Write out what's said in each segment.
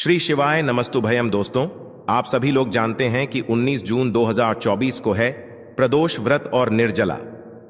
श्री शिवाय नमस्तुभयम। दोस्तों, आप सभी लोग जानते हैं कि 19 जून 2024 को है प्रदोष व्रत और निर्जला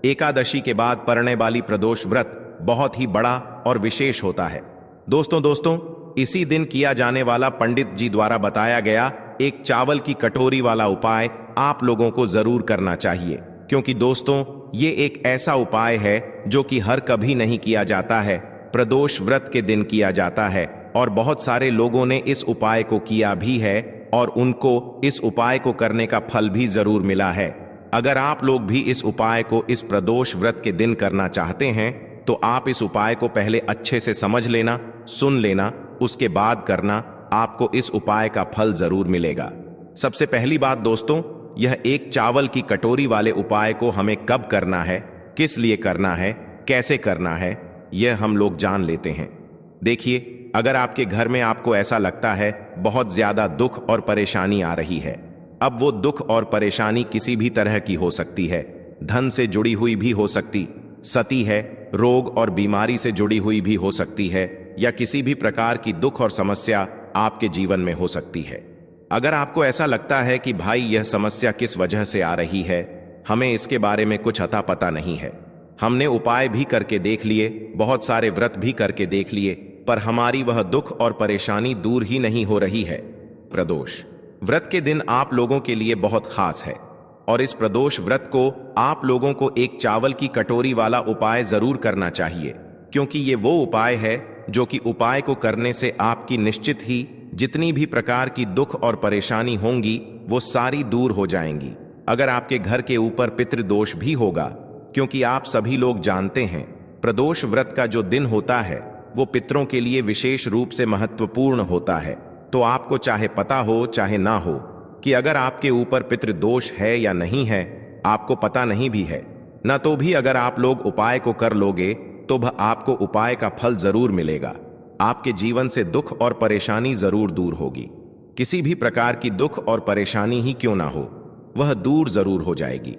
एकादशी के बाद पड़ने वाली प्रदोष व्रत बहुत ही बड़ा और विशेष होता है। दोस्तों, इसी दिन किया जाने वाला पंडित जी द्वारा बताया गया एक चावल की कटोरी वाला उपाय आप लोगों को जरूर करना चाहिए, क्योंकि दोस्तों ये एक ऐसा उपाय है जो कि हर कभी नहीं किया जाता है, प्रदोष व्रत के दिन किया जाता है और बहुत सारे लोगों ने इस उपाय को किया भी है और उनको इस उपाय को करने का फल भी जरूर मिला है। अगर आप लोग भी इस उपाय को इस प्रदोष व्रत के दिन करना चाहते हैं तो आप इस उपाय को पहले अच्छे से समझ लेना, सुन लेना, उसके बाद करना, आपको इस उपाय का फल जरूर मिलेगा। सबसे पहली बात दोस्तों, यह एक चावल की कटोरी वाले उपाय को हमें कब करना है, किस लिए करना है, कैसे करना है, यह हम लोग जान लेते हैं। देखिए, अगर आपके घर में आपको ऐसा लगता है बहुत ज्यादा दुख और परेशानी आ रही है, अब वो दुख और परेशानी किसी भी तरह की हो सकती है, धन से जुड़ी हुई भी हो सकती सती है, रोग और बीमारी से जुड़ी हुई भी हो सकती है, या किसी भी प्रकार की दुख और समस्या आपके जीवन में हो सकती है। अगर आपको ऐसा लगता है कि भाई यह समस्या किस वजह से आ रही है, हमें इसके बारे में कुछ अता पता नहीं है, हमने उपाय भी करके देख लिए, बहुत सारे व्रत भी करके देख लिए, पर हमारी वह दुख और परेशानी दूर ही नहीं हो रही है। प्रदोष व्रत के दिन आप लोगों के लिए बहुत खास है और इस प्रदोष व्रत को आप लोगों को एक चावल की कटोरी वाला उपाय जरूर करना चाहिए, क्योंकि ये वो उपाय है जो कि उपाय को करने से आपकी निश्चित ही जितनी भी प्रकार की दुख और परेशानी होंगी वो सारी दूर हो जाएंगी। अगर आपके घर के ऊपर पितृदोष भी होगा, क्योंकि आप सभी लोग जानते हैं प्रदोष व्रत का जो दिन होता है वो पितरों के लिए विशेष रूप से महत्वपूर्ण होता है, तो आपको चाहे पता हो चाहे ना हो कि अगर आपके ऊपर पितृदोष है या नहीं है, आपको पता नहीं भी है ना, तो भी अगर आप लोग उपाय को कर लोगे तो आपको उपाय का फल जरूर मिलेगा। आपके जीवन से दुख और परेशानी जरूर दूर होगी। किसी भी प्रकार की दुख और परेशानी ही क्यों ना हो, वह दूर जरूर हो जाएगी।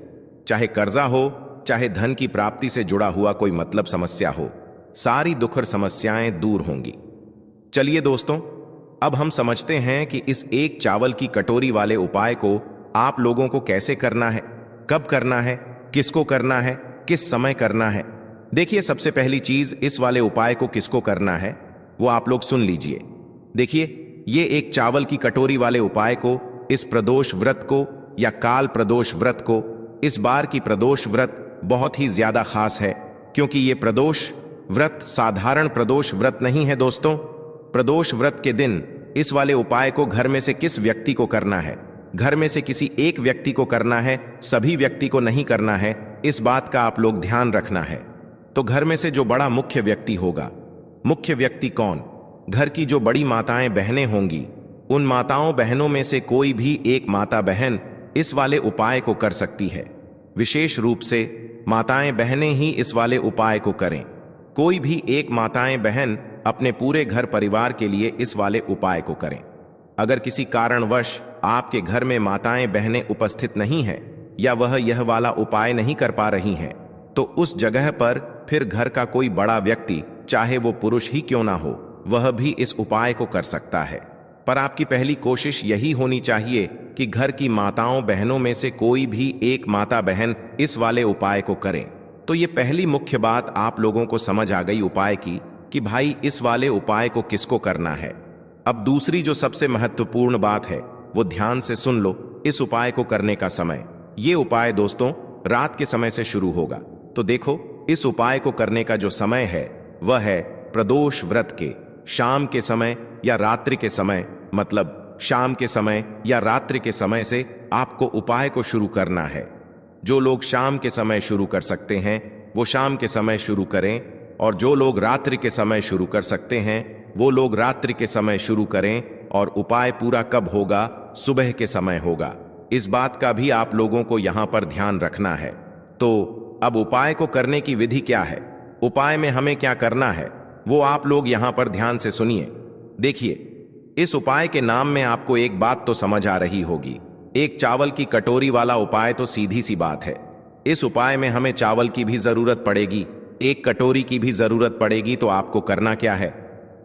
चाहे कर्जा हो, चाहे धन की प्राप्ति से जुड़ा हुआ कोई मतलब समस्या हो, सारी दुख और समस्याएं दूर होंगी। चलिए दोस्तों, अब हम समझते हैं कि इस एक चावल की कटोरी वाले उपाय को आप लोगों को कैसे करना है, कब करना है, किसको करना है, किस समय करना है। देखिए, सबसे पहली चीज, इस वाले उपाय को किसको करना है वो आप लोग सुन लीजिए। देखिए, ये एक चावल की कटोरी वाले उपाय को इस प्रदोष व्रत को या काल प्रदोष व्रत को, इस बार की प्रदोष व्रत बहुत ही ज्यादा खास है, क्योंकि ये प्रदोष व्रत साधारण प्रदोष व्रत नहीं है। दोस्तों, प्रदोष व्रत के दिन इस वाले उपाय को घर में से किस व्यक्ति को करना है, घर में से किसी एक व्यक्ति को करना है, सभी व्यक्ति को नहीं करना है, इस बात का आप लोग ध्यान रखना है। तो घर में से जो बड़ा मुख्य व्यक्ति होगा, मुख्य व्यक्ति कौन, घर की जो बड़ी माताएं बहनें होंगी, उन माताओं बहनों में से कोई भी एक माता बहन इस वाले उपाय को कर सकती है। विशेष रूप से माताएं बहनें ही इस वाले उपाय को करें। कोई भी एक माताएं बहन अपने पूरे घर परिवार के लिए इस वाले उपाय को करें। अगर किसी कारणवश आपके घर में माताएं बहनें उपस्थित नहीं हैं या वह यह वाला उपाय नहीं कर पा रही हैं, तो उस जगह पर फिर घर का कोई बड़ा व्यक्ति, चाहे वो पुरुष ही क्यों ना हो, वह भी इस उपाय को कर सकता है। पर आपकी पहली कोशिश यही होनी चाहिए कि घर की माताओं बहनों में से कोई भी एक माता बहन इस वाले उपाय को करें। तो ये पहली मुख्य बात आप लोगों को समझ आ गई उपाय की कि भाई इस वाले उपाय को किसको करना है। अब दूसरी जो सबसे महत्वपूर्ण बात है वो ध्यान से सुन लो, इस उपाय को करने का समय। ये उपाय दोस्तों रात के समय से शुरू होगा। तो देखो, इस उपाय को करने का जो समय है वह है प्रदोष व्रत के शाम के समय या रात्रि के समय, मतलब शाम के समय या रात्रि के समय से आपको उपाय को शुरू करना है। जो लोग शाम के समय शुरू कर सकते हैं वो शाम के समय शुरू करें, और जो लोग रात्रि के समय शुरू कर सकते हैं वो लोग रात्रि के समय शुरू करें। और उपाय पूरा कब होगा? सुबह के समय होगा। इस बात का भी आप लोगों को यहाँ पर ध्यान रखना है। तो अब उपाय को करने की विधि क्या है, उपाय में हमें क्या करना है, वो आप लोग यहाँ पर ध्यान से सुनिए। देखिए, इस उपाय के नाम में आपको एक बात तो समझ आ रही होगी, एक चावल की कटोरी वाला उपाय तो सीधी सी बात है। इस उपाय में हमें चावल की भी जरूरत पड़ेगी, एक कटोरी की भी जरूरत पड़ेगी। तो आपको करना क्या है,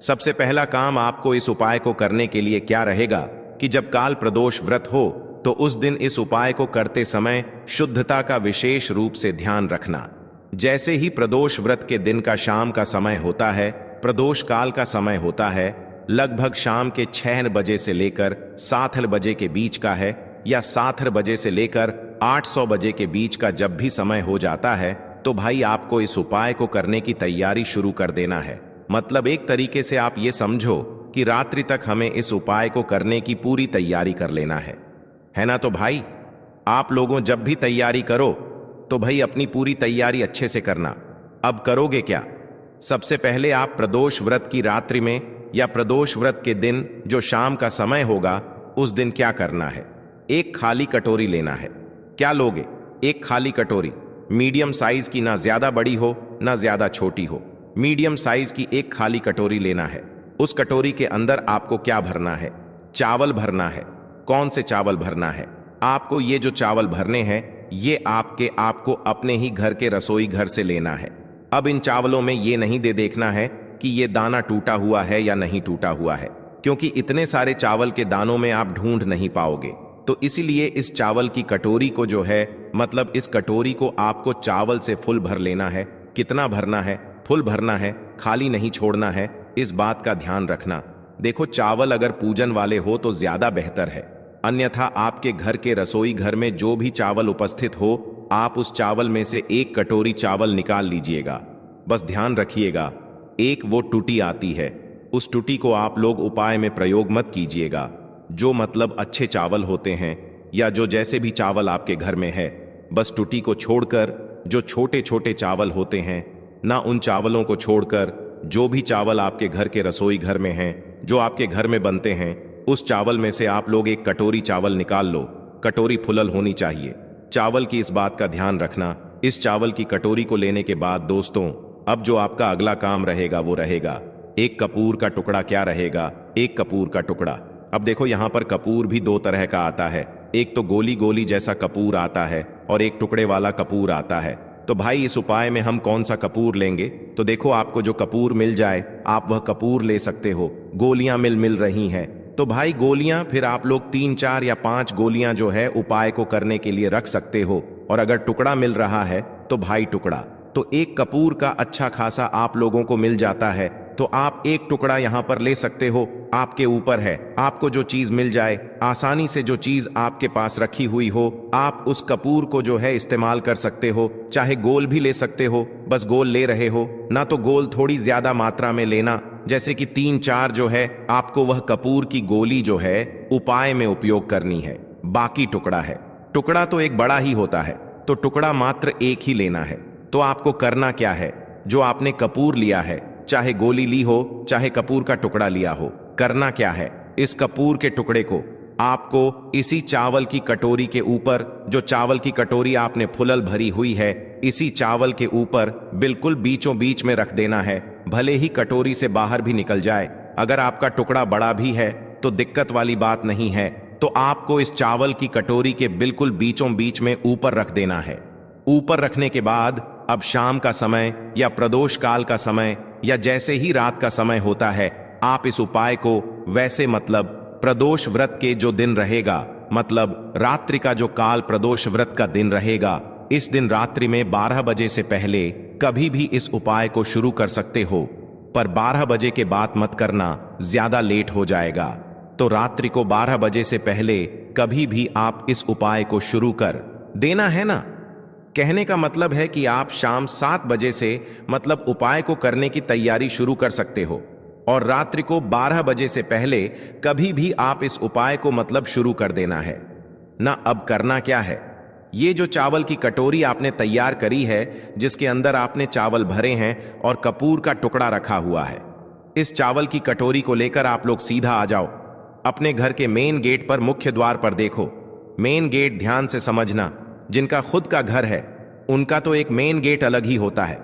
सबसे पहला काम आपको इस उपाय को करने के लिए क्या रहेगा कि जब काल प्रदोष व्रत हो तो उस दिन इस उपाय को करते समय शुद्धता का विशेष रूप से ध्यान रखना। जैसे ही प्रदोष व्रत के दिन का शाम का समय होता है, प्रदोष काल का समय होता है, लगभग शाम के 6 बजे से लेकर 7 बजे के बीच का है या 7 बजे से लेकर 800 बजे के बीच का जब भी समय हो जाता है, तो भाई आपको इस उपाय को करने की तैयारी शुरू कर देना है। मतलब एक तरीके से आप ये समझो कि रात्रि तक हमें इस उपाय को करने की पूरी तैयारी कर लेना है ना। तो भाई आप लोगों जब भी तैयारी करो तो भाई अपनी पूरी तैयारी अच्छे से करना। अब करोगे क्या? सबसे पहले आप प्रदोष व्रत की रात्रि में या प्रदोष व्रत के दिन जो शाम का समय होगा उस दिन क्या करना है, एक खाली कटोरी लेना है। क्या लोगे? एक खाली कटोरी, मीडियम साइज की, ना ज्यादा बड़ी हो ना ज्यादा छोटी हो, मीडियम साइज की एक खाली कटोरी लेना है। उस कटोरी के अंदर आपको क्या भरना है? चावल भरना है। कौन से चावल भरना है? आपको ये जो चावल भरने हैं ये आपको अपने ही घर के रसोई घर से लेना है। अब इन चावलों में ये नहीं देखना है कि ये दाना टूटा हुआ है या नहीं टूटा हुआ है, क्योंकि इतने सारे चावल के दानों में आप ढूंढ नहीं पाओगे। तो इसीलिए इस चावल की कटोरी को जो है, मतलब इस कटोरी को आपको चावल से फुल भर लेना है। कितना भरना है? फुल भरना है, खाली नहीं छोड़ना है। इस बात का ध्यान रखना। देखो, चावल अगर पूजन वाले हो तो ज्यादा बेहतर है, अन्यथा आपके घर के रसोई घर में जो भी चावल उपस्थित हो, आप उस चावल में से एक कटोरी चावल निकाल लीजिएगा। बस ध्यान रखिएगा, एक वो टूटी आती है, उस टूटी को आप लोग उपाय में प्रयोग मत कीजिएगा। जो मतलब अच्छे चावल होते हैं या जो जैसे भी चावल आपके घर में है, बस टूटी को छोड़कर जो छोटे छोटे चावल होते हैं ना, उन चावलों को छोड़कर जो भी चावल आपके घर के रसोई घर में हैं, जो आपके घर में बनते हैं, उस चावल में से आप लोग एक कटोरी चावल निकाल लो। कटोरी फुलल होनी चाहिए चावल की, इस बात का ध्यान रखना। इस चावल की कटोरी को लेने के बाद दोस्तों, अब जो आपका अगला काम रहेगा वो रहेगा एक कपूर का टुकड़ा। क्या रहेगा? एक कपूर का टुकड़ा। अब देखो, यहाँ पर कपूर भी दो तरह का आता है। एक तो गोली गोली जैसा कपूर आता है और एक टुकड़े वाला कपूर आता है। तो भाई इस उपाय में हम कौन सा कपूर लेंगे? तो देखो, आपको जो कपूर मिल जाए आप वह कपूर ले सकते हो। गोलियां मिल रही हैं तो भाई गोलियां फिर आप लोग 3, 4 या 5 गोलियां जो है उपाय को करने के लिए रख सकते हो। और अगर टुकड़ा मिल रहा है तो भाई टुकड़ा, तो एक कपूर का अच्छा खासा आप लोगों को मिल जाता है, तो आप एक टुकड़ा यहां पर ले सकते हो। आपके ऊपर है, आपको जो चीज मिल जाए, आसानी से जो चीज आपके पास रखी हुई हो, आप उस कपूर को जो है इस्तेमाल कर सकते हो। चाहे गोल भी ले सकते हो, बस गोल ले रहे हो ना तो गोल थोड़ी ज्यादा मात्रा में लेना, जैसे कि 3, 4 जो है आपको वह कपूर की गोली जो है उपाय में उपयोग करनी है। बाकी टुकड़ा है, टुकड़ा तो एक बड़ा ही होता है, तो टुकड़ा मात्र एक ही लेना है। तो आपको करना क्या है? जो आपने कपूर लिया है, चाहे गोली ली हो चाहे कपूर का टुकड़ा लिया हो, करना क्या है? इस कपूर के टुकड़े को आपको इसी चावल की कटोरी के ऊपर, जो चावल की कटोरी आपने फुलल भरी हुई है, इसी चावल के ऊपर बिल्कुल बीचों बीच में रख देना है। भले ही कटोरी से बाहर भी निकल जाए, अगर आपका टुकड़ा बड़ा भी है तो दिक्कत वाली बात नहीं है। तो आपको इस चावल की कटोरी के बिल्कुल बीचों बीच में ऊपर रख देना है। ऊपर रखने के बाद अब शाम का समय या प्रदोष काल का समय या जैसे ही रात का समय होता है, आप इस उपाय को वैसे मतलब प्रदोष व्रत के जो दिन रहेगा, मतलब रात्रि का जो काल प्रदोष व्रत का दिन रहेगा, इस दिन रात्रि में 12 बजे से पहले कभी भी इस उपाय को शुरू कर सकते हो। पर 12 बजे के बाद मत करना, ज्यादा लेट हो जाएगा। तो रात्रि को 12 बजे से पहले कभी भी आप इस उपाय को शुरू कर देना है ना। कहने का मतलब है कि आप शाम 7 बजे से मतलब उपाय को करने की तैयारी शुरू कर सकते हो, और रात्रि को 12 बजे से पहले कभी भी आप इस उपाय को मतलब शुरू कर देना है ना। अब करना क्या है? ये जो चावल की कटोरी आपने तैयार करी है, जिसके अंदर आपने चावल भरे हैं और कपूर का टुकड़ा रखा हुआ है, इस चावल की कटोरी को लेकर आप लोग सीधा आ जाओ अपने घर के मेन गेट पर। मुख्य द्वार पर देखो, मेन गेट ध्यान से समझना। जिनका खुद का घर है उनका तो एक मेन गेट अलग ही होता है,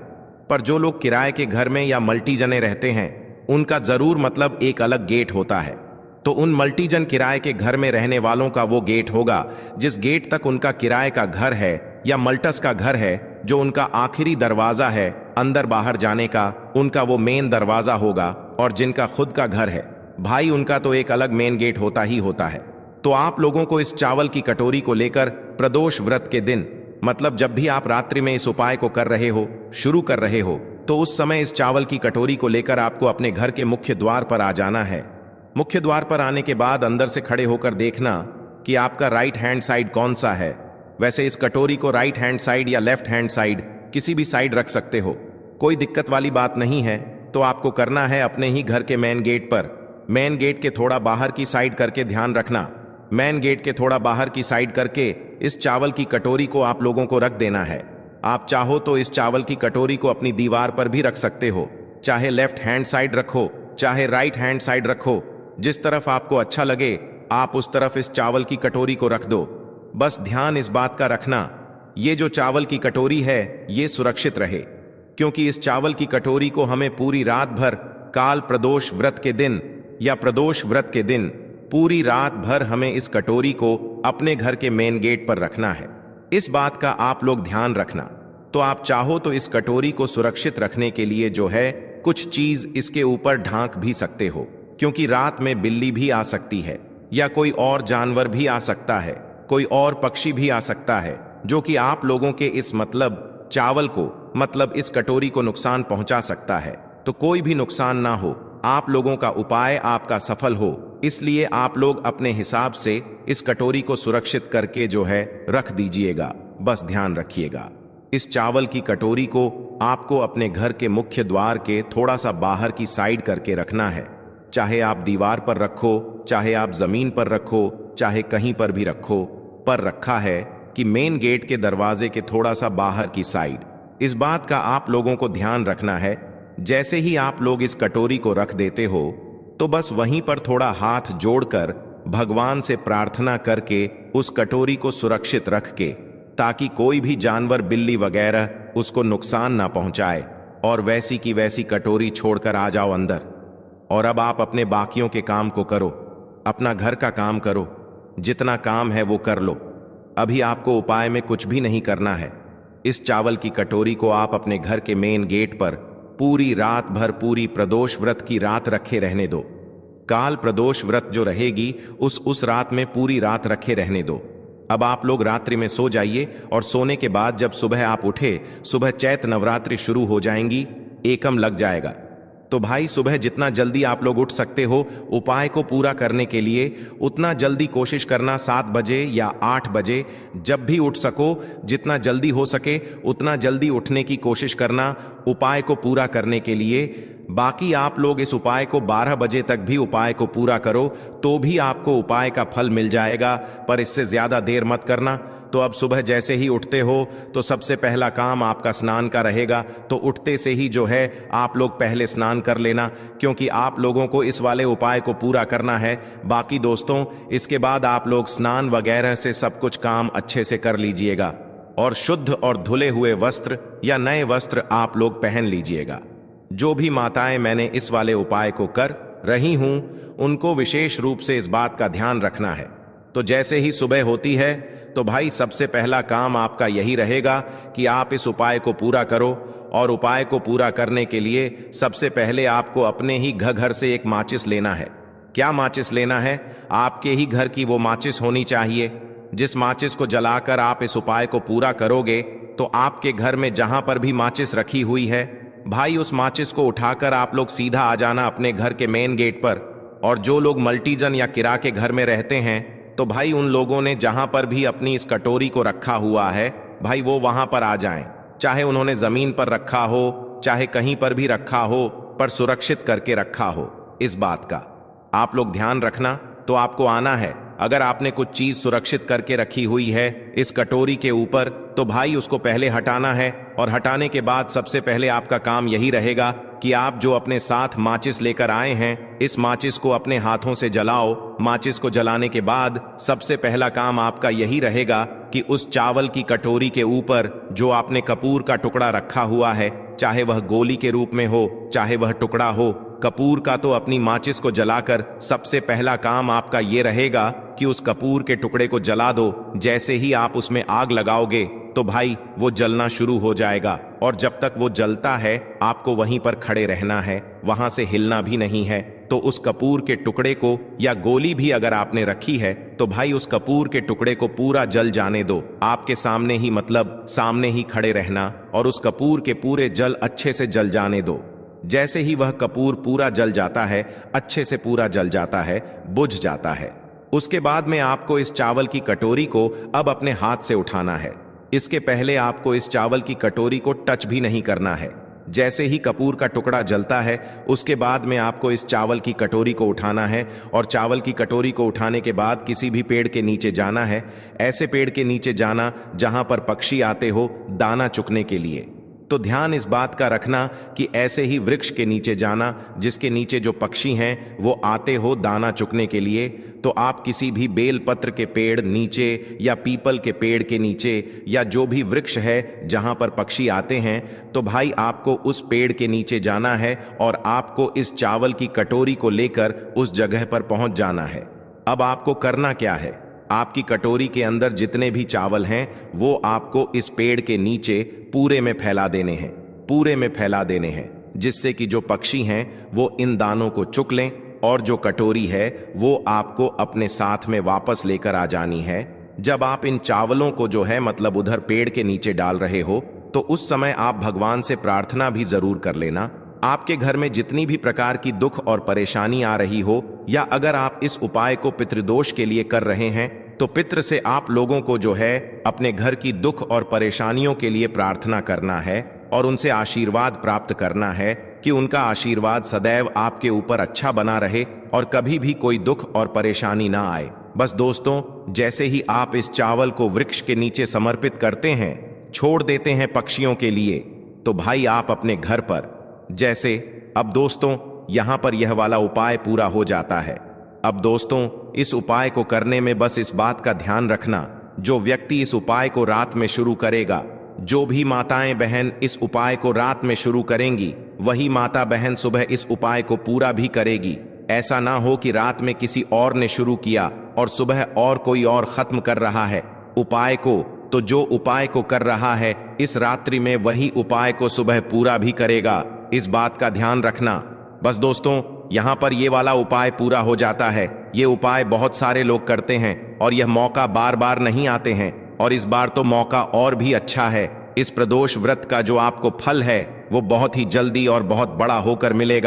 पर जो लोग किराए के घर में या मल्टी जने रहते हैं उनका जरूर मतलब एक अलग गेट होता है। तो उन मल्टीजन किराए के घर में रहने वालों का वो गेट होगा जिस गेट तक उनका किराए का घर है या मल्टस का घर है, जो उनका आखिरी दरवाजा है अंदर बाहर जाने का, उनका वो मेन दरवाजा होगा। और जिनका खुद का घर है, भाई उनका तो एक अलग मेन गेट होता ही होता है। तो आप लोगों को इस चावल की कटोरी को लेकर प्रदोष व्रत के दिन, मतलब जब भी आप रात्रि में इस उपाय को कर रहे हो, शुरू कर रहे हो, तो उस समय इस चावल की कटोरी को लेकर आपको अपने घर के मुख्य द्वार पर आ जाना है। मुख्य द्वार पर आने के बाद अंदर से खड़े होकर देखना कि आपका राइट हैंड साइड कौन सा है। वैसे इस कटोरी को राइट हैंड साइड या लेफ्ट हैंड साइड किसी भी साइड रख सकते हो, कोई दिक्कत वाली बात नहीं है। तो आपको करना है अपने ही घर के मेन गेट पर, मेन गेट के थोड़ा बाहर की साइड करके ध्यान रखना, मेन गेट के थोड़ा बाहर की साइड करके इस चावल की कटोरी को आप लोगों को रख देना है। आप चाहो तो इस चावल की कटोरी को अपनी दीवार पर भी रख सकते हो, चाहे लेफ्ट हैंड साइड रखो चाहे राइट हैंड साइड रखो, जिस तरफ आपको अच्छा लगे आप उस तरफ इस चावल की कटोरी को रख दो। बस ध्यान इस बात का रखना, ये जो चावल की कटोरी है ये सुरक्षित रहे, क्योंकि इस चावल की कटोरी को हमें पूरी रात भर काल प्रदोष व्रत के दिन या प्रदोष व्रत के दिन पूरी रात भर हमें इस कटोरी को अपने घर के मेन गेट पर रखना है। इस बात का आप लोग ध्यान रखना। तो आप चाहो तो इस कटोरी को सुरक्षित रखने के लिए जो है कुछ चीज इसके ऊपर ढांक भी सकते हो, क्योंकि रात में बिल्ली भी आ सकती है या कोई और जानवर भी आ सकता है, कोई और पक्षी भी आ सकता है, जो कि आप लोगों के इस मतलब चावल को, मतलब इस कटोरी को नुकसान पहुंचा सकता है। तो कोई भी नुकसान ना हो, आप लोगों का उपाय आपका सफल हो, इसलिए आप लोग अपने हिसाब से इस कटोरी को सुरक्षित करके जो है रख दीजिएगा। बस ध्यान रखिएगा, इस चावल की कटोरी को आपको अपने घर के मुख्य द्वार के थोड़ा सा बाहर की साइड करके रखना है। चाहे आप दीवार पर रखो, चाहे आप जमीन पर रखो, चाहे कहीं पर भी रखो, पर रखा है कि मेन गेट के दरवाजे के थोड़ा सा बाहर की साइड। इस बात का आप लोगों को ध्यान रखना है। जैसे ही आप लोग इस कटोरी को रख देते हो तो बस वहीं पर थोड़ा हाथ जोड़कर भगवान से प्रार्थना करके उस कटोरी को सुरक्षित रख के, ताकि कोई भी जानवर, बिल्ली वगैरह उसको नुकसान ना पहुंचाए, और वैसी की वैसी कटोरी छोड़कर आ जाओ अंदर। और अब आप अपने बाकियों के काम को करो, अपना घर का काम करो, जितना काम है वो कर लो। अभी आपको उपाय में कुछ भी नहीं करना है। इस चावल की कटोरी को आप अपने घर के मेन गेट पर पूरी रात भर, पूरी प्रदोष व्रत की रात रखे रहने दो। काल प्रदोष व्रत जो रहेगी उस रात में पूरी रात रखे रहने दो। अब आप लोग रात्रि में सो जाइए, और सोने के बाद जब सुबह आप उठे, सुबह चैत नवरात्रि शुरू हो जाएंगी, एकम लग जाएगा। तो भाई सुबह जितना जल्दी आप लोग उठ सकते हो उपाय को पूरा करने के लिए, उतना जल्दी कोशिश करना, 7 बजे या 8 बजे, जब भी उठ सको, जितना जल्दी हो सके उतना जल्दी उठने की कोशिश करना उपाय को पूरा करने के लिए। बाकी आप लोग इस उपाय को 12 बजे तक भी उपाय को पूरा करो तो भी आपको उपाय का फल मिल जाएगा, पर इससे ज्यादा देर मत करना। तो अब सुबह जैसे ही उठते हो तो सबसे पहला काम आपका स्नान का रहेगा। तो उठते से ही जो है आप लोग पहले स्नान कर लेना, क्योंकि आप लोगों को इस वाले उपाय को पूरा करना है। बाकी दोस्तों, इसके बाद आप लोग स्नान वगैरह से सब कुछ काम अच्छे से कर लीजिएगा, और शुद्ध और धुले हुए वस्त्र या नए वस्त्र आप लोग पहन लीजिएगा। जो भी माताएं मैंने इस वाले उपाय को कर रही हूं उनको विशेष रूप से इस बात का ध्यान रखना है। तो जैसे ही सुबह होती है तो भाई सबसे पहला काम आपका यही रहेगा कि आप इस उपाय को पूरा करो। और उपाय को पूरा करने के लिए सबसे पहले आपको अपने ही घर से एक माचिस लेना है। क्या माचिस लेना है? आपके ही घर की वो माचिस होनी चाहिए जिस माचिस को जलाकर आप इस उपाय को पूरा करोगे। तो आपके घर में जहां पर भी माचिस रखी हुई है भाई, उस माचिस को उठाकर आप लोग सीधा आ जाना अपने घर के मेन गेट पर। और जो लोग मल्टीजन या किरा के घर में रहते हैं तो भाई उन लोगों ने जहां पर भी अपनी इस कटोरी को रखा हुआ है भाई वो वहां पर आ जाएं। चाहे उन्होंने जमीन पर रखा हो, चाहे कहीं पर भी रखा हो, पर सुरक्षित करके रखा हो। इस बात का आप लोग ध्यान रखना। तो आपको आना है, अगर आपने कुछ चीज सुरक्षित करके रखी हुई है इस कटोरी के ऊपर तो भाई उसको पहले हटाना है। और हटाने के बाद सबसे पहले आपका काम यही रहेगा कि आप जो अपने साथ माचिस लेकर आए हैं इस माचिस को अपने हाथों से जलाओ। माचिस को जलाने के बाद सबसे पहला काम आपका यही रहेगा कि उस चावल की कटोरी के ऊपर जो आपने कपूर का टुकड़ा रखा हुआ है, चाहे वह गोली के रूप में हो चाहे वह टुकड़ा हो कपूर का, तो अपनी माचिस को जलाकर सबसे पहला काम आपका ये रहेगा कि उस कपूर के टुकड़े को जला दो। जैसे ही आप उसमें आग लगाओगे तो भाई वो जलना शुरू हो जाएगा, और जब तक वो जलता है आपको वहीं पर खड़े रहना है, वहां से हिलना भी नहीं है। तो उस कपूर के टुकड़े को या गोली भी अगर आपने रखी है तो भाई उस कपूर के टुकड़े को पूरा जल जाने दो। आपके सामने ही, मतलब सामने ही खड़े रहना, और उस कपूर के पूरे जल अच्छे से जल जाने दो। जैसे ही वह कपूर पूरा जल जाता है, अच्छे से पूरा जल जाता है, बुझ जाता है, उसके बाद में आपको इस चावल की कटोरी को अब अपने हाथ से उठाना है। इसके पहले आपको इस चावल की कटोरी को टच भी नहीं करना है। जैसे ही कपूर का टुकड़ा जलता है उसके बाद में आपको इस चावल की कटोरी को उठाना है, और चावल की कटोरी को उठाने के बाद किसी भी पेड़ के नीचे जाना है। ऐसे पेड़ के नीचे जाना जहां पर पक्षी आते हो दाना चुगने के लिए। तो ध्यान इस बात का रखना कि ऐसे ही वृक्ष के नीचे जाना जिसके नीचे जो पक्षी हैं वो आते हो दाना चुगने के लिए। तो आप किसी भी बेल पत्र के पेड़ नीचे या पीपल के पेड़ के नीचे या जो भी वृक्ष है जहां पर पक्षी आते हैं, तो भाई आपको उस पेड़ के नीचे जाना है और आपको इस चावल की कटोरी को लेकर उस जगह पर पहुंच जाना है। अब आपको करना क्या है, आपकी कटोरी के अंदर जितने भी चावल हैं वो आपको इस पेड़ के नीचे पूरे में फैला देने हैं, पूरे में फैला देने हैं, जिससे कि जो पक्षी हैं वो इन दानों को चुग लें, और जो कटोरी है वो आपको अपने साथ में वापस लेकर आ जानी है। जब आप इन चावलों को जो है मतलब उधर पेड़ के नीचे डाल रहे हो तो उस समय आप भगवान से प्रार्थना भी जरूर कर लेना। आपके घर में जितनी भी प्रकार की दुख और परेशानी आ रही हो, या अगर आप इस उपाय को पितृदोष के लिए कर रहे हैं तो पितृ से आप लोगों को जो है अपने घर की दुख और परेशानियों के लिए प्रार्थना करना है और उनसे आशीर्वाद प्राप्त करना है कि उनका आशीर्वाद सदैव आपके ऊपर अच्छा बना रहे और कभी भी कोई दुख और परेशानी ना आए। बस दोस्तों, जैसे ही आप इस चावल को वृक्ष के नीचे समर्पित करते हैं, छोड़ देते हैं पक्षियों के लिए, तो भाई आप अपने घर पर जैसे, अब दोस्तों यहां पर यह वाला उपाय पूरा हो जाता है। अब दोस्तों इस उपाय को करने में बस इस बात का ध्यान रखना, जो व्यक्ति इस उपाय को रात में शुरू करेगा, जो भी माताएं बहन इस उपाय को रात में शुरू करेंगी, वही माता बहन सुबह इस उपाय को पूरा भी करेगी। ऐसा ना हो कि रात में किसी और ने शुरू किया और सुबह और कोई और खत्म कर रहा है उपाय को, तो जो उपाय को कर रहा है इस रात्रि में वही उपाय को सुबह पूरा भी करेगा। इस बात का ध्यान रखना। बस दोस्तों यहाँ पर ये वाला उपाय पूरा हो जाता है। ये उपाय बहुत सारे लोग करते हैं और यह मौका बार बार नहीं आते हैं, और इस बार तो मौका और भी अच्छा है। इस प्रदोष व्रत का जो आपको फल है वो बहुत ही जल्दी और बहुत बड़ा होकर मिलेगा।